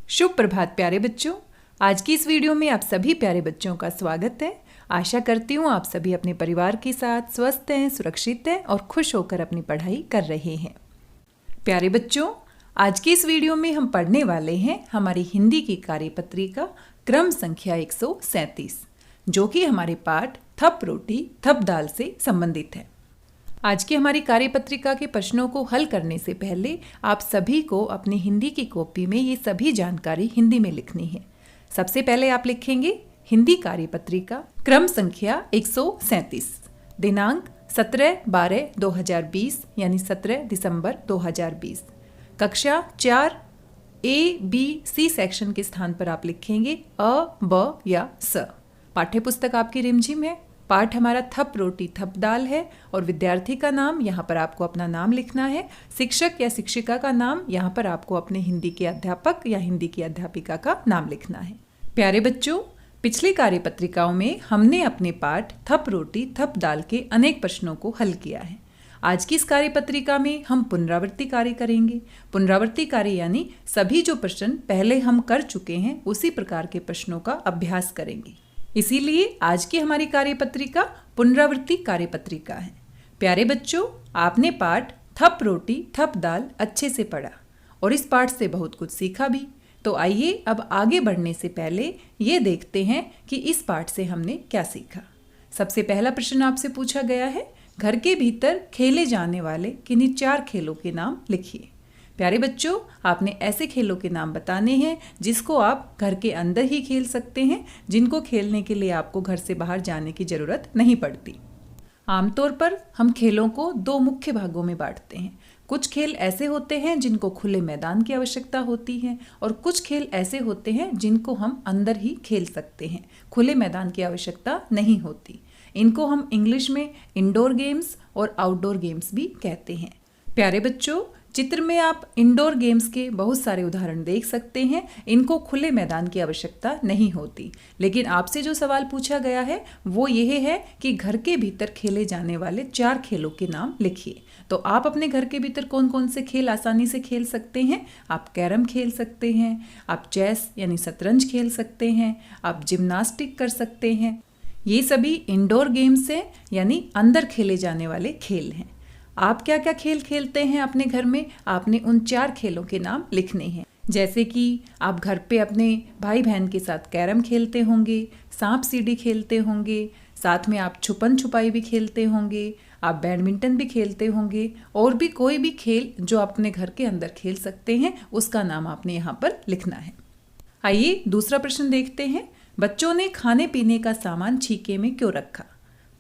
शुभ प्रभात प्यारे बच्चों। आज की इस वीडियो में आप सभी प्यारे बच्चों का स्वागत है। आशा करती हूँ आप सभी अपने परिवार के साथ स्वस्थ हैं, सुरक्षित हैं और खुश होकर अपनी पढ़ाई कर रहे हैं। प्यारे बच्चों, आज की इस वीडियो में हम पढ़ने वाले हैं हमारी हिंदी की कार्यपत्रिका क्रम संख्या 137, जो कि हमारे पाठ थप रोटी थप दाल से संबंधित है। आज की हमारी कार्यपत्रिका के प्रश्नों को हल करने से पहले आप सभी को अपनी हिंदी की कॉपी में ये सभी जानकारी हिंदी में लिखनी है। सबसे पहले आप लिखेंगे हिंदी कार्यपत्रिका क्रम संख्या 137, दिनांक 17/12/2020 यानी 17 दिसंबर 2020, कक्षा 4 A-B-C सेक्शन के स्थान पर आप लिखेंगे अ, ब या स। पाठ्य पुस्तक आपकी रिमझिम है। पाठ हमारा थप रोटी थप दाल है और विद्यार्थी का नाम यहाँ पर आपको अपना नाम लिखना है। शिक्षक या शिक्षिका का नाम यहाँ पर आपको अपने हिंदी के अध्यापक या हिंदी की अध्यापिका का नाम लिखना है। प्यारे बच्चों, पिछली कार्यपत्रिकाओं में हमने अपने पाठ थप रोटी थप दाल के अनेक प्रश्नों को हल किया है। आज की इस कार्यपत्रिका में हम पुनरावृत्ति कार्य करेंगे। पुनरावृत्ति कार्य यानी सभी जो प्रश्न पहले हम कर चुके हैं उसी प्रकार के प्रश्नों का अभ्यास करेंगे। इसीलिए आज की हमारी कार्यपत्रिका पुनरावृत्ति कार्यपत्रिका है। प्यारे बच्चों, आपने पाठ थप रोटी थप दाल अच्छे से पढ़ा और इस पाठ से बहुत कुछ सीखा भी। तो आइए अब आगे बढ़ने से पहले ये देखते हैं कि इस पाठ से हमने क्या सीखा। सबसे पहला प्रश्न आपसे पूछा गया है, घर के भीतर खेले जाने वाले किन्हीं 4 खेलों के नाम लिखिए। प्यारे बच्चों, आपने ऐसे खेलों के नाम बताने हैं जिसको आप घर के अंदर ही खेल सकते हैं, जिनको खेलने के लिए आपको घर से बाहर जाने की ज़रूरत नहीं पड़ती। आमतौर पर हम खेलों को 2 मुख्य भागों में बांटते हैं। कुछ खेल ऐसे होते हैं जिनको खुले मैदान की आवश्यकता होती है और कुछ खेल ऐसे होते हैं जिनको हम अंदर ही खेल सकते हैं, खुले मैदान की आवश्यकता नहीं होती। इनको हम इंग्लिश में इंडोर गेम्स और आउटडोर गेम्स भी कहते हैं। प्यारे बच्चों, चित्र में आप इंडोर गेम्स के बहुत सारे उदाहरण देख सकते हैं। इनको खुले मैदान की आवश्यकता नहीं होती, लेकिन आपसे जो सवाल पूछा गया है वो ये है कि घर के भीतर खेले जाने वाले 4 खेलों के नाम लिखिए। तो आप अपने घर के भीतर कौन कौन से खेल आसानी से खेल सकते हैं? आप कैरम खेल सकते हैं, आप चेस यानी शतरंज खेल सकते हैं, आप जिम्नास्टिक कर सकते हैं। ये सभी इंडोर गेम्स हैं, यानी अंदर खेले जाने वाले खेल हैं। आप क्या क्या खेल खेलते हैं अपने घर में? आपने उन 4 खेलों के नाम लिखने हैं। जैसे कि आप घर पे अपने भाई बहन के साथ कैरम खेलते होंगे, सांप सीढ़ी खेलते होंगे, साथ में आप छुपन छुपाई भी खेलते होंगे, आप बैडमिंटन भी खेलते होंगे और भी कोई भी खेल जो आप अपने घर के अंदर खेल सकते हैं उसका नाम आपने यहाँ पर लिखना है। आइए दूसरा प्रश्न देखते हैं। बच्चों ने खाने पीने का सामान छीके में क्यों रखा?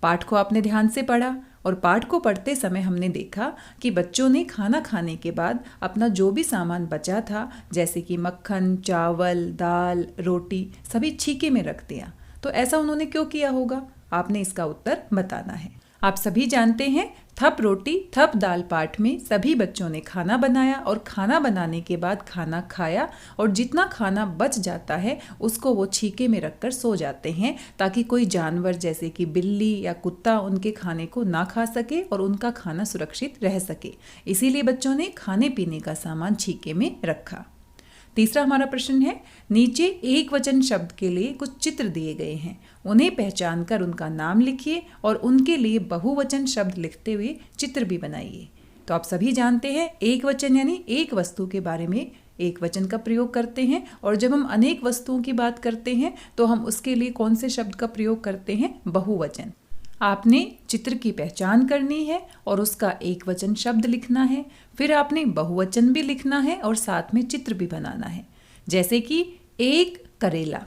पाठ को आपने ध्यान से पढ़ा और पाठ को पढ़ते समय हमने देखा कि बच्चों ने खाना खाने के बाद अपना जो भी सामान बचा था, जैसे कि मक्खन, चावल, दाल, रोटी, सभी छीके में रख दिया। तो ऐसा उन्होंने क्यों किया होगा? आपने इसका उत्तर बताना है। आप सभी जानते हैं थप रोटी थप दाल पाठ में सभी बच्चों ने खाना बनाया और खाना बनाने के बाद खाना खाया और जितना खाना बच जाता है उसको वो छीके में रखकर सो जाते हैं, ताकि कोई जानवर जैसे कि बिल्ली या कुत्ता उनके खाने को ना खा सके और उनका खाना सुरक्षित रह सके। इसीलिए बच्चों ने खाने पीने का सामान छीके में रखा। तीसरा हमारा प्रश्न है, नीचे एक वचन शब्द के लिए कुछ चित्र दिए गए हैं, उन्हें पहचान कर उनका नाम लिखिए और उनके लिए बहुवचन शब्द लिखते हुए चित्र भी बनाइए। तो आप सभी जानते हैं एक वचन यानी एक वस्तु के बारे में एक वचन का प्रयोग करते हैं, और जब हम अनेक वस्तुओं की बात करते हैं तो हम उसके लिए कौन से शब्द का प्रयोग करते हैं? बहुवचन। आपने चित्र की पहचान करनी है और उसका एक वचन शब्द लिखना है, फिर आपने बहुवचन भी लिखना है और साथ में चित्र भी बनाना है। जैसे कि एक करेला,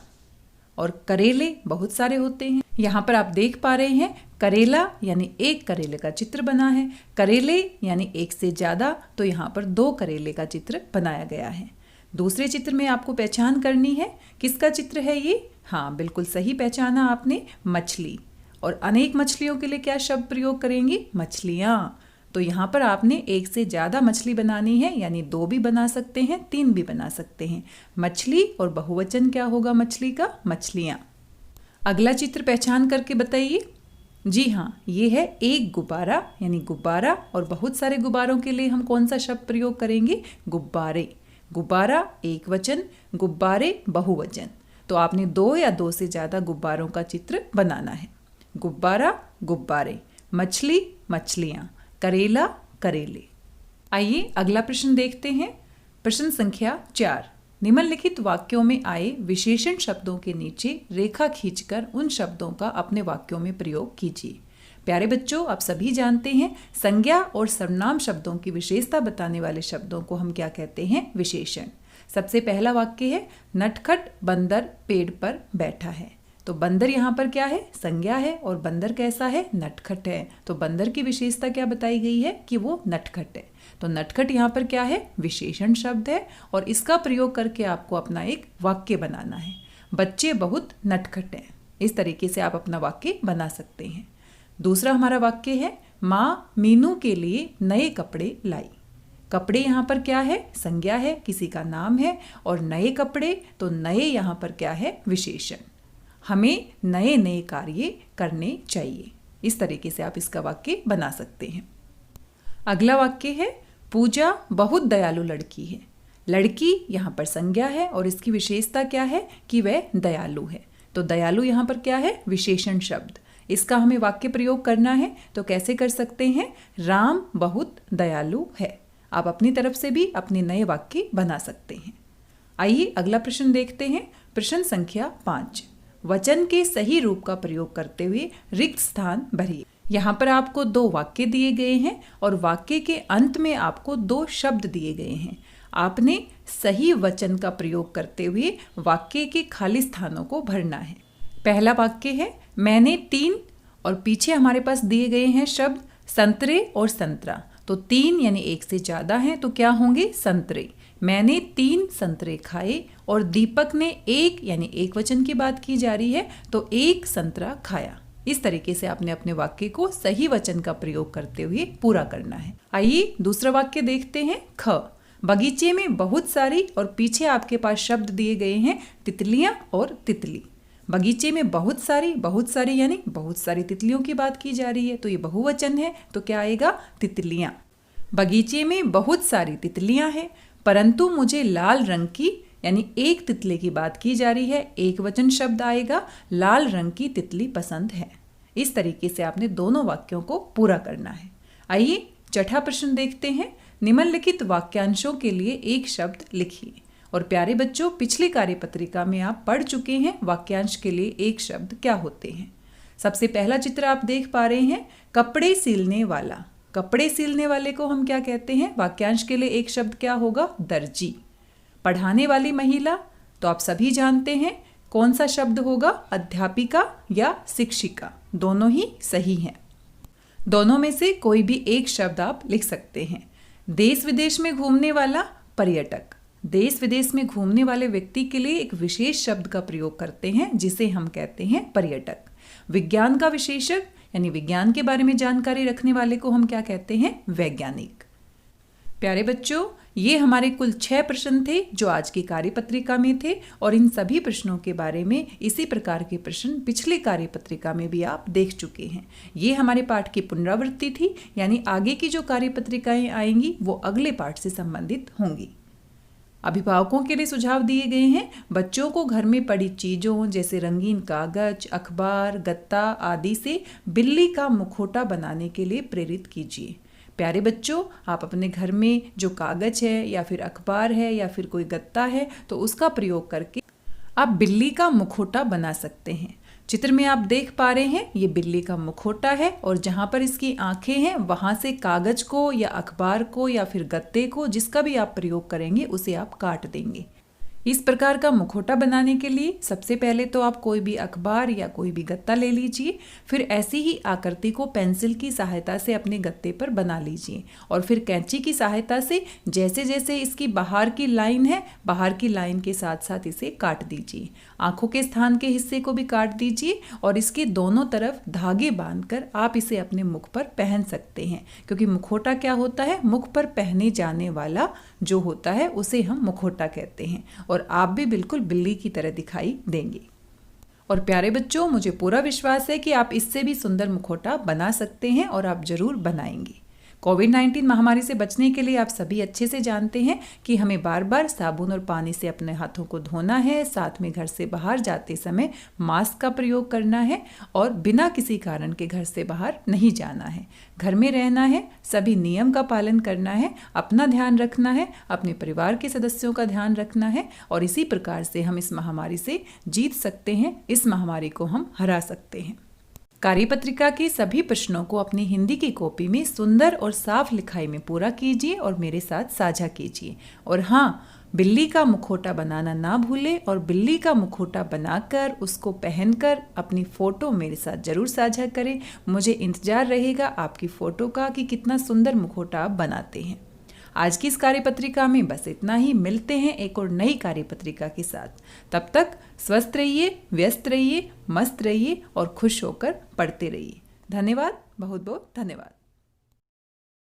और करेले बहुत सारे होते हैं। यहाँ पर आप देख पा रहे हैं करेला यानी एक करेले का चित्र बना है, करेले यानी एक से ज़्यादा, तो यहाँ पर 2 करेले का चित्र बनाया गया है। दूसरे चित्र में आपको पहचान करनी है किसका चित्र है ये? हाँ, बिल्कुल सही पहचाना आपने, मछली। और अनेक मछलियों के लिए क्या शब्द प्रयोग करेंगे? मछलियाँ। तो यहाँ पर आपने एक से ज़्यादा मछली बनानी है, यानी 2 भी बना सकते हैं, 3 भी बना सकते हैं। मछली और बहुवचन क्या होगा मछली का? मछलियाँ। अगला चित्र पहचान करके बताइए। जी हाँ, ये है एक गुब्बारा यानी गुब्बारा, और बहुत सारे गुब्बारों के लिए हम कौन सा शब्द प्रयोग करेंगे? गुब्बारे। गुब्बारा एक वचन, गुब्बारे बहुवचन। तो आपने 2 या 2 से ज़्यादा गुब्बारों का चित्र बनाना है। गुब्बारा गुब्बारे, मछली मछलियाँ, करेला करेले। आइए अगला प्रश्न देखते हैं। प्रश्न संख्या 4। निम्नलिखित वाक्यों में आए विशेषण शब्दों के नीचे रेखा खींचकर उन शब्दों का अपने वाक्यों में प्रयोग कीजिए। प्यारे बच्चों, आप सभी जानते हैं संज्ञा और सर्वनाम शब्दों की विशेषता बताने वाले शब्दों को हम क्या कहते हैं? विशेषण। सबसे पहला वाक्य है नटखट बंदर पेड़ पर बैठा है। तो बंदर यहाँ पर क्या है? संज्ञा है। और बंदर कैसा है? नटखट है। तो बंदर की विशेषता क्या बताई गई है? कि वो नटखट है। तो नटखट यहाँ पर क्या है? विशेषण शब्द है और इसका प्रयोग करके आपको अपना एक वाक्य बनाना है। बच्चे बहुत नटखट हैं। इस तरीके से आप अपना वाक्य बना सकते हैं। दूसरा हमारा वाक्य है माँ मीनू के लिए नए कपड़े लाई। कपड़े यहाँ पर क्या है? संज्ञा है, किसी का नाम है। और नए कपड़े, तो नए यहाँ पर क्या है? विशेषण। हमें नए नए कार्य करने चाहिए। इस तरीके से आप इसका वाक्य बना सकते हैं। अगला वाक्य है पूजा बहुत दयालु लड़की है। लड़की यहाँ पर संज्ञा है और इसकी विशेषता क्या है? कि वह दयालु है। तो दयालु यहाँ पर क्या है? विशेषण शब्द। इसका हमें वाक्य प्रयोग करना है। तो कैसे कर सकते हैं? राम बहुत दयालु है। आप अपनी तरफ से भी अपने नए वाक्य बना सकते हैं। आइए अगला प्रश्न देखते हैं। प्रश्न संख्या 5। वचन के सही रूप का प्रयोग करते हुए रिक्त स्थान भरिए। यहाँ पर आपको 2 वाक्य दिए गए हैं और वाक्य के अंत में आपको 2 शब्द दिए गए हैं। आपने सही वचन का प्रयोग करते हुए वाक्य के खाली स्थानों को भरना है। पहला वाक्य है मैंने 3 और पीछे हमारे पास दिए गए हैं शब्द संतरे और संतरा। तो 3 यानी 1 से ज़्यादा हैं तो क्या होंगे? संतरे। मैंने 3 संतरे खाए और दीपक ने 1 यानी 1 वचन की बात की जा रही है तो 1 संतरा खाया। इस तरीके से आपने अपने वाक्य को सही वचन का प्रयोग करते हुए पूरा करना है। आइए दूसरा वाक्य देखते हैं। ख। बगीचे में बहुत सारी और पीछे आपके पास शब्द दिए गए हैं तितलियां और तितली। बगीचे में बहुत सारी यानी बहुत सारी तितलियों की बात की जा रही है तो ये बहुवचन है तो क्या आएगा? तितलियां। बगीचे में बहुत सारी तितलियां हैं परंतु मुझे लाल रंग की यानी 1 तितली की बात की जा रही है। 1 वचन शब्द आएगा लाल रंग की तितली पसंद है। इस तरीके से आपने दोनों वाक्यों को पूरा करना है। आइए छठा प्रश्न देखते हैं। निम्नलिखित वाक्यांशों के लिए एक शब्द लिखिए। और प्यारे बच्चों, पिछली कार्यपत्रिका में आप पढ़ चुके हैं वाक्यांश के लिए एक शब्द क्या होते हैं। सबसे पहला चित्र आप देख पा रहे हैं कपड़े सिलने वाला। कपड़े सिलने वाले को हम क्या कहते हैं? वाक्यांश के लिए एक शब्द क्या होगा? दर्जी। पढ़ाने वाली महिला, तो आप सभी जानते हैं कौन सा शब्द होगा? अध्यापिका या शिक्षिका। दोनों ही सही हैं। दोनों में से कोई भी एक शब्द आप लिख सकते हैं। देश विदेश में घूमने वाला, पर्यटक। देश विदेश में घूमने वाले व्यक्ति के लिए एक विशेष शब्द का प्रयोग करते हैं जिसे हम कहते हैं पर्यटक। विज्ञान का विशेषज्ञ यानी विज्ञान के बारे में जानकारी रखने वाले को हम क्या कहते हैं? वैज्ञानिक। प्यारे बच्चों, ये हमारे कुल 6 प्रश्न थे जो आज की कार्यपत्रिका में थे और इन सभी प्रश्नों के बारे में इसी प्रकार के प्रश्न पिछले कार्यपत्रिका में भी आप देख चुके हैं। ये हमारे पाठ की पुनरावृत्ति थी, यानी आगे की जो कार्यपत्रिकाएं आएंगी वो अगले पाठ से संबंधित होंगी। अभिभावकों के लिए सुझाव दिए गए हैं। बच्चों को घर में पड़ी चीज़ों जैसे रंगीन कागज, अखबार, गत्ता आदि से बिल्ली का मुखौटा बनाने के लिए प्रेरित कीजिए। प्यारे बच्चों, आप अपने घर में जो कागज है या फिर अखबार है या फिर कोई गत्ता है तो उसका प्रयोग करके आप बिल्ली का मुखौटा बना सकते हैं। चित्र में आप देख पा रहे हैं ये बिल्ली का मुखौटा है और जहाँ पर इसकी आंखें हैं वहाँ से कागज को या अखबार को या फिर गत्ते को, जिसका भी आप प्रयोग करेंगे उसे आप काट देंगे। इस प्रकार का मुखौटा बनाने के लिए सबसे पहले तो आप कोई भी अखबार या कोई भी गत्ता ले लीजिए, फिर ऐसी ही आकृति को पेंसिल की सहायता से अपने गत्ते पर बना लीजिए और फिर कैंची की सहायता से जैसे जैसे इसकी बाहर की लाइन है, बाहर की लाइन के साथ साथ इसे काट दीजिए। आंखों के स्थान के हिस्से को भी काट दीजिए और इसके दोनों तरफ धागे बांधकर आप इसे अपने मुख पर पहन सकते हैं, क्योंकि मुखौटा क्या होता है? मुख पर पहने जाने वाला जो होता है उसे हम मुखौटा कहते हैं और आप भी बिल्कुल बिल्ली की तरह दिखाई देंगे। और प्यारे बच्चों, मुझे पूरा विश्वास है कि आप इससे भी सुंदर मुखौटा बना सकते हैं और आप जरूर बनाएंगे। कोविड-19 महामारी से बचने के लिए आप सभी अच्छे से जानते हैं कि हमें बार बार साबुन और पानी से अपने हाथों को धोना है, साथ में घर से बाहर जाते समय मास्क का प्रयोग करना है और बिना किसी कारण के घर से बाहर नहीं जाना है, घर में रहना है, सभी नियम का पालन करना है, अपना ध्यान रखना है, अपने परिवार के सदस्यों का ध्यान रखना है और इसी प्रकार से हम इस महामारी से जीत सकते हैं, इस महामारी को हम हरा सकते हैं। कार्यपत्रिका के सभी प्रश्नों को अपनी हिंदी की कॉपी में सुंदर और साफ लिखाई में पूरा कीजिए और मेरे साथ साझा कीजिए। और हाँ, बिल्ली का मुखौटा बनाना ना भूलें और बिल्ली का मुखौटा बनाकर उसको पहनकर अपनी फ़ोटो मेरे साथ ज़रूर साझा करें। मुझे इंतज़ार रहेगा आपकी फ़ोटो का कि कितना सुंदर मुखौटा आप बनाते हैं। आज की इस कार्यपत्रिका में बस इतना ही। मिलते हैं एक और नई कार्यपत्रिका के साथ। तब तक स्वस्थ रहिए, व्यस्त रहिए, मस्त रहिए और खुश होकर पढ़ते रहिए। धन्यवाद, बहुत बहुत धन्यवाद।